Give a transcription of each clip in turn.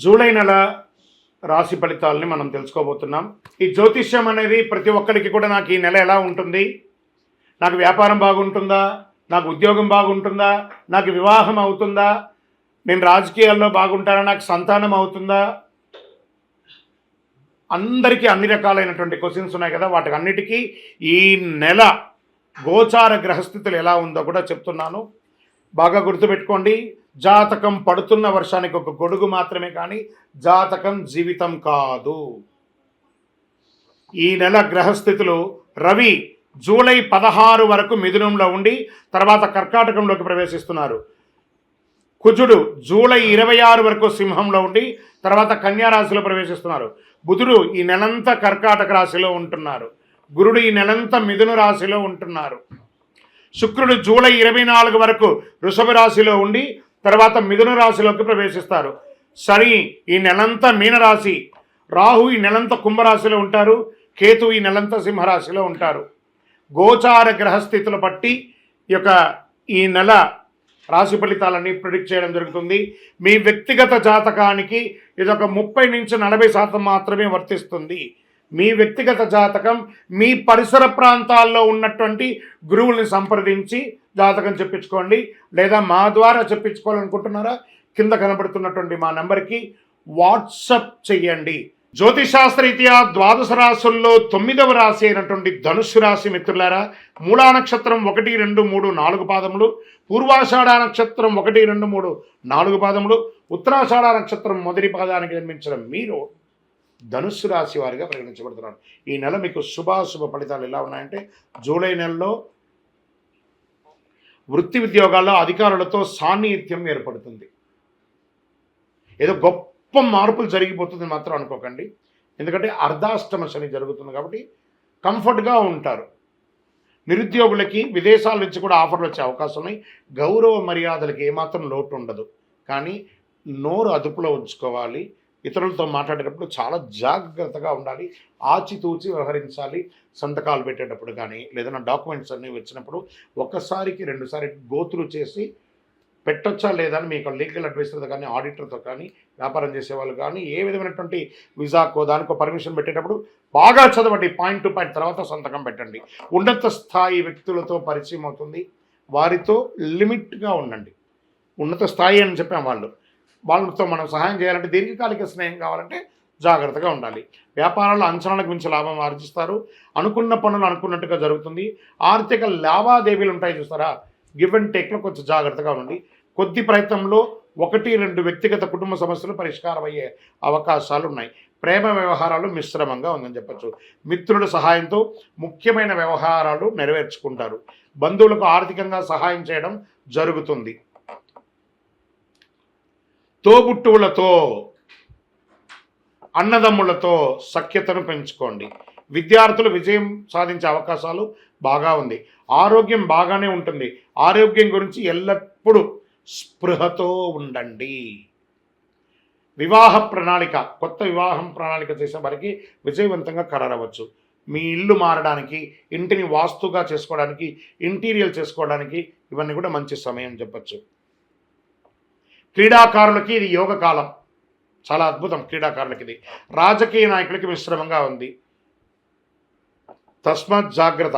July నెల రాశి ఫలితాలని మనం తెలుసుకోబోతున్నాం. ఈ జ్యోతిష్యం అనేది ప్రతి ఒక్కరికి కూడా నాకు ఈ నెల ఎలా ఉంటుంది, నాకు వ్యాపారం బాగుంటుందా, నాకు ఉద్యోగం బాగుంటుందా, నాకు వివాహం అవుతుందా, నేను రాజకీయాల్లో బాగుంటానా, నాకు సంతానం అవుతుందా, అందరికీ అన్ని రకాలైనటువంటి క్వశ్చన్స్ ఉన్నాయి కదా. వాటికి అన్నిటికీ ఈ నెల గోచార గ్రహస్థితులు ఎలా ఉందో కూడా చెప్తున్నాను. బాగా గుర్తుపెట్టుకోండి. జాతకం పడుతున్న వర్షానికి ఒక గొడుగు మాత్రమే, కానీ జాతకం జీవితం కాదు. ఈ నెల గ్రహస్థితులు: రవి జూలై 16 వరకు మిథునంలో ఉండి తర్వాత కర్కాటకంలోకి ప్రవేశిస్తున్నారు. కుజుడు జూలై 26 వరకు సింహంలో ఉండి తర్వాత కన్యా రాశిలో ప్రవేశిస్తున్నారు. బుధుడు ఈ నెలంతా కర్కాటక రాశిలో ఉంటున్నారు. గురుడు ఈ నెలంతా మిథున రాశిలో ఉంటున్నారు. శుక్రుడు జూలై 24 వరకు వృషభ రాశిలో ఉండి తర్వాత మిథున రాశిలోకి ప్రవేశిస్తారు. శని ఈ నెలంతా మీనరాశి, రాహు ఈ నెలంతా కుంభరాశిలో ఉంటారు, కేతు ఈ నెలంతా సింహరాశిలో ఉంటారు. గోచార గ్రహస్థితులు బట్టి ఈ నెల రాశి ఫలితాలని ప్రిడిక్ట్ చేయడం జరుగుతుంది. మీ వ్యక్తిగత జాతకానికి ఇదొక 30 నుంచి 40% మాత్రమే వర్తిస్తుంది. మీ వ్యక్తిగత జాతకం మీ పరిసర ప్రాంతాల్లో ఉన్నటువంటి గురువుల్ని సంప్రదించి జాతకం చెప్పించుకోండి. లేదా మా ద్వారా చెప్పించుకోవాలనుకుంటున్నారా, కింద కనబడుతున్నటువంటి మా నెంబర్కి వాట్సప్ చెయ్యండి. జ్యోతిశాస్త్రరీత్యా ద్వాదశ రాశుల్లో 9వ రాశి అయినటువంటి ధనుస్సు రాశి మిత్రులారా, మూలా నక్షత్రం 1, 2, 3, 4 పాదములు, పూర్వాషాఢ నక్షత్రం 1, 2, 3, 4 పాదములు, ఉత్తరాషాఢ నక్షత్రం మొదటి పాదానికి జన్మించిన మీరు ధనుస్సు రాశి వారిగా పరిగణించబడుతున్నారు. ఈ నెల మీకు శుభాశుభ ఫలితాలు ఎలా ఉన్నాయంటే, జూలై నెలలో వృత్తి ఉద్యోగాల్లో అధికారులతో సాన్నిహిత్యం ఏర్పడుతుంది. ఏదో గొప్ప మార్పులు జరిగిపోతుంది మాత్రం అనుకోకండి. ఎందుకంటే అర్ధాష్టమ శని జరుగుతుంది కాబట్టి కంఫర్ట్గా ఉంటారు. నిరుద్యోగులకి విదేశాల నుంచి కూడా ఆఫర్లు వచ్చే అవకాశం ఉన్నాయి. గౌరవ మర్యాదలకి ఏమాత్రం లోటు ఉండదు. కానీ నోరు అదుపులో ఉంచుకోవాలి. ఇతరులతో మాట్లాడేటప్పుడు చాలా జాగ్రత్తగా ఉండాలి. ఆచితూచి వ్యవహరించాలి. సంతకాలు పెట్టేటప్పుడు కానీ లేదన్నా డాక్యుమెంట్స్ అన్నీ వచ్చినప్పుడు ఒక్కసారికి 2 సార్లు గోతులు చేసి పెట్టొచ్చా లేదా అని మీకు లీగల్ అడ్వైజర్తో కానీ ఆడిటర్తో కానీ వ్యాపారం చేసేవాళ్ళు కానీ ఏ విధమైనటువంటి విజాకో దానికో పర్మిషన్ పెట్టేటప్పుడు బాగా చదవండి. పాయింట్ టు పాయింట్ తర్వాత సంతకం పెట్టండి. ఉన్నత స్థాయి వ్యక్తులతో పరిచయం అవుతుంది. వారితో లిమిట్గా ఉండండి. ఉన్నత స్థాయి అని చెప్పాం, వాళ్ళతో మనం సహాయం చేయాలంటే, దీర్ఘకాలిక స్నేహం కావాలంటే జాగ్రత్తగా ఉండాలి. వ్యాపారాల్లో అంచనాలకు మించి లాభం ఆర్జిస్తారు. అనుకున్న పనులు అనుకున్నట్టుగా జరుగుతుంది. ఆర్థిక లావాదేవీలు ఉంటాయి చూస్తారా, గివ్ అండ్ టేక్లో కొంచెం జాగ్రత్తగా ఉండండి. కొద్ది ప్రయత్నంలో 1, 2 వ్యక్తిగత కుటుంబ సమస్యలు పరిష్కారం అయ్యే అవకాశాలు ఉన్నాయి. ప్రేమ వ్యవహారాలు మిశ్రమంగా ఉందని చెప్పచ్చు. మిత్రుల సహాయంతో ముఖ్యమైన వ్యవహారాలు నెరవేర్చుకుంటారు. బంధువులకు ఆర్థికంగా సహాయం చేయడం జరుగుతుంది. తోబుట్టువులతో, అన్నదమ్ములతో సఖ్యతను పెంచుకోండి. విద్యార్థులు విజయం సాధించే అవకాశాలు బాగా ఉంది. ఆరోగ్యం బాగానే ఉంటుంది. ఆరోగ్యం గురించి ఎల్లప్పుడూ స్పృహతో ఉండండి. వివాహ ప్రణాళిక, కొత్త వివాహం ప్రణాళిక చేసే వారికి విజయవంతంగా ఖరారవచ్చు. మీ ఇల్లు మారడానికి, ఇంటిని వాస్తుగా చేసుకోవడానికి, ఇంటీరియర్ చేసుకోవడానికి ఇవన్నీ కూడా మంచి సమయం చెప్పచ్చు. క్రీడాకారులకి ఇది యోగ కాలం, చాలా అద్భుతం. క్రీడాకారులకి ఇది. రాజకీయ నాయకులకి మిశ్రమంగా ఉంది. తస్మాత్ జాగ్రత్త.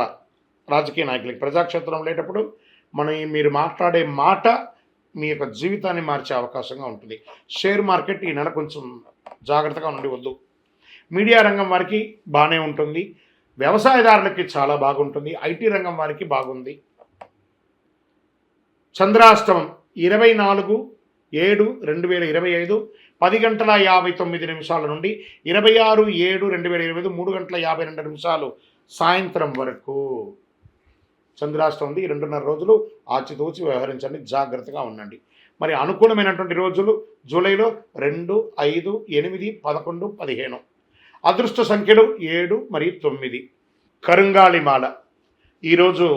రాజకీయ నాయకులకి ప్రజాక్షేత్రం లేటప్పుడు మీరు మాట్లాడే మాట మీ యొక్క జీవితాన్ని మార్చే అవకాశంగా ఉంటుంది. షేర్ మార్కెట్ ఈ నెల కొంచెం జాగ్రత్తగా ఉండవద్దు. మీడియా రంగం వారికి బాగానే ఉంటుంది. వ్యవసాయదారులకి చాలా బాగుంటుంది. ఐటీ రంగం వారికి బాగుంది. చంద్రాష్టమం 24/7/2025 10:59 నుండి 26/7/2025 3:52 సాయంత్రం వరకు చంద్రాష్టమం ఉంది. 2.5 రోజులు ఆచితూచి వ్యవహరించండి, జాగ్రత్తగా ఉండండి. మరి అనుకూలమైనటువంటి రోజులు జూలైలో 2, 5, 8, 11, 15. అదృష్ట సంఖ్యలు 7 మరియు 9. కరుంగాళిమాల. ఈరోజు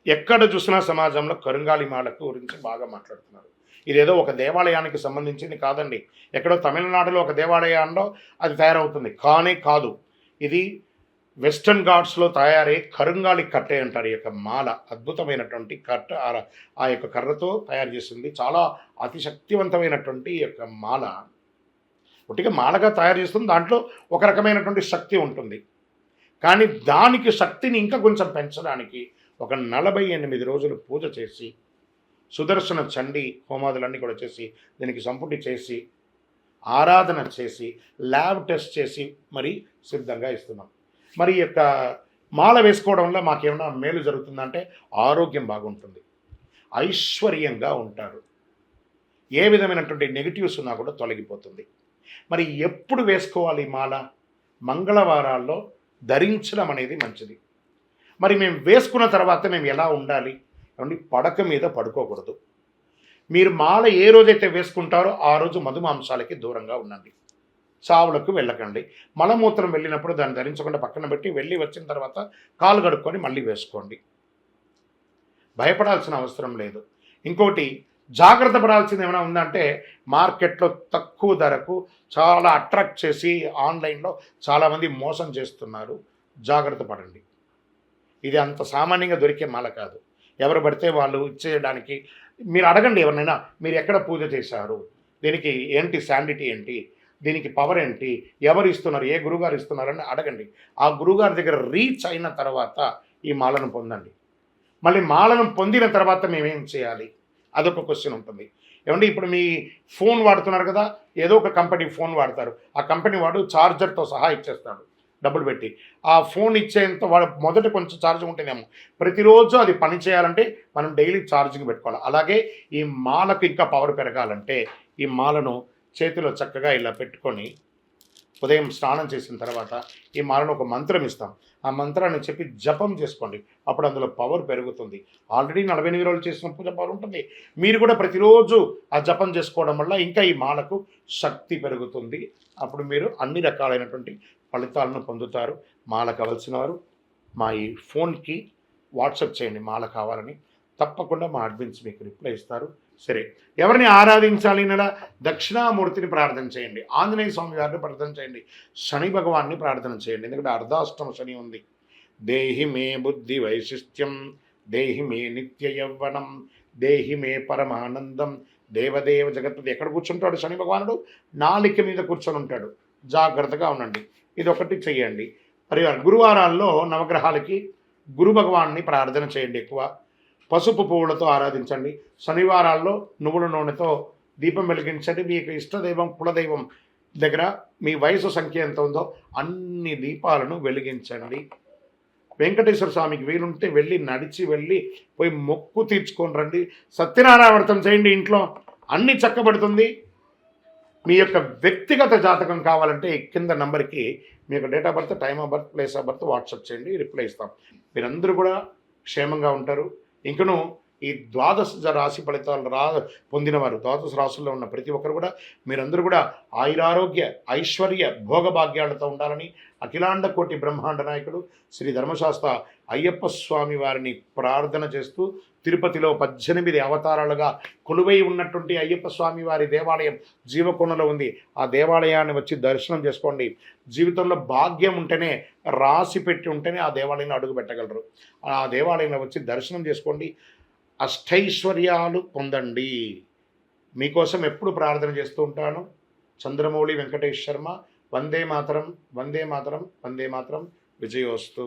ఎక్కడ చూసినా సమాజంలో కరుంగాళిమాల గురించి బాగా మాట్లాడుతున్నారు. ఇదేదో ఒక దేవాలయానికి సంబంధించింది కాదండి. ఎక్కడో తమిళనాడులో ఒక దేవాలయంలో అది తయారవుతుంది కానీ కాదు. ఇది వెస్టర్న్ ఘాట్స్లో తయారయ్యే కరుంగాళి కట్టే అంటారు. ఈ యొక్క మాల అద్భుతమైనటువంటి కట్ట, ఆ యొక్క కర్రతో తయారు చేసింది. చాలా అతి శక్తివంతమైనటువంటి ఈ యొక్క మాల ఒట్టిగా మాలగా తయారు చేస్తుంది, దాంట్లో ఒక రకమైనటువంటి శక్తి ఉంటుంది. కానీ దానికి శక్తిని ఇంకా కొంచెం పెంచడానికి ఒక 48 రోజులు పూజ చేసి, సుదర్శన చండీ హోమాదులన్నీ కూడా చేసి, దీనికి సంపుటి చేసి, ఆరాధన చేసి, ల్యాబ్ టెస్ట్ చేసి మరి సిద్ధంగా ఇస్తున్నాం. మరి ఈ యొక్క మాల వేసుకోవడం వల్ల మాకేమైనా మేలు జరుగుతుందంటే ఆరోగ్యం బాగుంటుంది, ఐశ్వర్యంగా ఉంటారు, ఏ విధమైనటువంటి నెగిటివ్స్ ఉన్నా కూడా తొలగిపోతుంది. మరి ఎప్పుడు వేసుకోవాలి మాల? మంగళవారాల్లో ధరించడం అనేది మంచిది. మరి మేము వేసుకున్న తర్వాత మేము ఎలా ఉండాలి ఏమండి? పడక మీద పడుకోకూడదు. మీరు మాల ఏ రోజైతే వేసుకుంటారో ఆ రోజు మధుమాంసాలకి దూరంగా ఉండండి, చావులకు వెళ్ళకండి. మలమూత్రం వెళ్ళినప్పుడు దాన్ని ధరించకుండా పక్కన పెట్టి వెళ్ళి వచ్చిన తర్వాత కాలు కడుక్కొని మళ్ళీ వేసుకోండి, భయపడాల్సిన అవసరం లేదు. ఇంకోటి జాగ్రత్త పడాల్సింది ఏమైనా ఉందంటే, మార్కెట్లో తక్కువ ధరకు చాలా అట్రాక్ట్ చేసి ఆన్లైన్లో చాలామంది మోసం చేస్తున్నారు, జాగ్రత్త పడండి. ఇది అంత సామాన్యంగా దొరికే మాల కాదు. ఎవరు పడితే వాళ్ళు ఇచ్చేయడానికి. మీరు అడగండి ఎవరినైనా, మీరు ఎక్కడ పూజ చేశారు, దీనికి ఏంటి శాండిటీ ఏంటి, దీనికి పవర్ ఏంటి, ఎవరు ఇస్తున్నారు, ఏ గురుగారు ఇస్తున్నారని అడగండి. ఆ గురుగారి దగ్గర రీచ్ అయిన తర్వాత ఈ మాలను పొందండి. మళ్ళీ మాలను పొందిన తర్వాత మేమేం చేయాలి, అదొక క్వశ్చన్ ఉంటుంది. ఏమంటే ఇప్పుడు మీ ఫోన్ వాడుతున్నారు కదా, ఏదో ఒక కంపెనీ ఫోన్ వాడతారు, ఆ కంపెనీ వాడు ఛార్జర్తో సహా ఇచ్చేస్తాడు డబ్బులు పెట్టి. ఆ ఫోన్ ఇచ్చేంత వాడు మొదట కొంచెం ఛార్జ్ ఉంటేనేమో, ప్రతిరోజు అది పని చేయాలంటే మనం డైలీ ఛార్జింగ్ పెట్టుకోవాలి. అలాగే ఈ మాలకు ఇంకా పవర్ పెరగాలంటే ఈ మాలను చేతిలో చక్కగా ఇలా పెట్టుకొని ఉదయం స్నానం చేసిన తర్వాత ఈ మాలను ఒక మంత్రం ఇస్తాం, ఆ మంత్రాన్ని చెప్పి జపం చేసుకోండి, అప్పుడు అందులో పవర్ పెరుగుతుంది. ఆల్రెడీ 48 రోజులు చేసిన పూజ పవర్ ఉంటుంది, మీరు కూడా ప్రతిరోజు ఆ జపం చేసుకోవడం వల్ల ఇంకా ఈ మాలకు శక్తి పెరుగుతుంది. అప్పుడు మీరు అన్ని రకాలైనటువంటి ఫలితాలను పొందుతారు. మాల కావాల్సిన వారు మా ఈ ఫోన్కి వాట్సాప్ చేయండి మాల కావాలని, తప్పకుండా మా అడ్మిన్స్ మీకు రిప్లై ఇస్తారు. సరే, ఎవరిని ఆరాధించాలి నెలా? దక్షిణామూర్తిని ప్రార్థన చేయండి, ఆంజనేయ స్వామి గారిని ప్రార్థన చేయండి, శని భగవాన్ని ప్రార్థన చేయండి. ఎందుకంటే అర్ధాష్టమ శని ఉంది. దేహి మే బుద్ధి వైశిష్ట్యం, దేహి మే నిత్య యవ్వనం, దేహి మే పరమానందం, దేవదేవ జగత్పతి. ఎక్కడ కూర్చుంటాడు శని భగవానుడు? నాలిక మీద కూర్చొని ఉంటాడు. జాగ్రత్తగా ఉండండి, ఇది ఒకటి చెయ్యండి. మరి గురువారాల్లో నవగ్రహాలకి గురు భగవాన్ని ప్రార్థన చేయండి, ఎక్కువ పసుపు పువ్వులతో ఆరాధించండి. శనివారాల్లో నువ్వుల నూనెతో దీపం వెలిగించండి. మీకు ఇష్టదైవం కులదైవం దగ్గర మీ వయసు సంఖ్య ఎంత ఉందో అన్ని దీపాలను వెలిగించండి. వెంకటేశ్వర స్వామికి వీలుంటే వెళ్ళి నడిచి వెళ్ళి పోయి మొక్కు తీర్చుకొని రండి. సత్యనారాయణ వ్రతం చేయండి, ఇంట్లో అన్ని చక్కబడుతుంది. మీ యొక్క వ్యక్తిగత జాతకం కావాలంటే కింద నంబర్కి మీ యొక్క date of birth, time of birth, place of birth WhatsApp చేయండి, రిప్లై ఇస్తాం. మీరందరూ కూడా క్షేమంగా ఉంటారు. ఇంకను ఈ ద్వాదశ రాశి ఫలితాలు పొందినవారు, ద్వాదశ రాశుల్లో ఉన్న ప్రతి ఒక్కరు కూడా మీరందరూ కూడా ఆయురారోగ్య ఐశ్వర్య భోగభాగ్యాలతో ఉండాలని అఖిలాండ కోటి బ్రహ్మాండ నాయకుడు శ్రీ ధర్మశాస్త్ర అయ్యప్ప స్వామి వారిని ప్రార్థన చేస్తూ, తిరుపతిలో 18 అవతారాలుగా కొలువై ఉన్నటువంటి అయ్యప్ప స్వామి వారి దేవాలయం జీవకోణలో ఉంది. ఆ దేవాలయాన్ని వచ్చి దర్శనం చేసుకోండి. జీవితంలో భాగ్యం ఉంటేనే, రాసి పెట్టి ఉంటేనే ఆ దేవాలయంలో అడుగు పెట్టగలరు. ఆ దేవాలయంలో వచ్చి దర్శనం చేసుకోండి, అష్టైశ్వర్యాలు పొందండి. మీకోసం ఎప్పుడు ప్రార్థన చేస్తూ ఉంటాను. చంద్రమౌళి వెంకటేష్ శర్మ. వందే మాతరం, వందే మాతరం, వందే మాతరం. విజయోస్తు.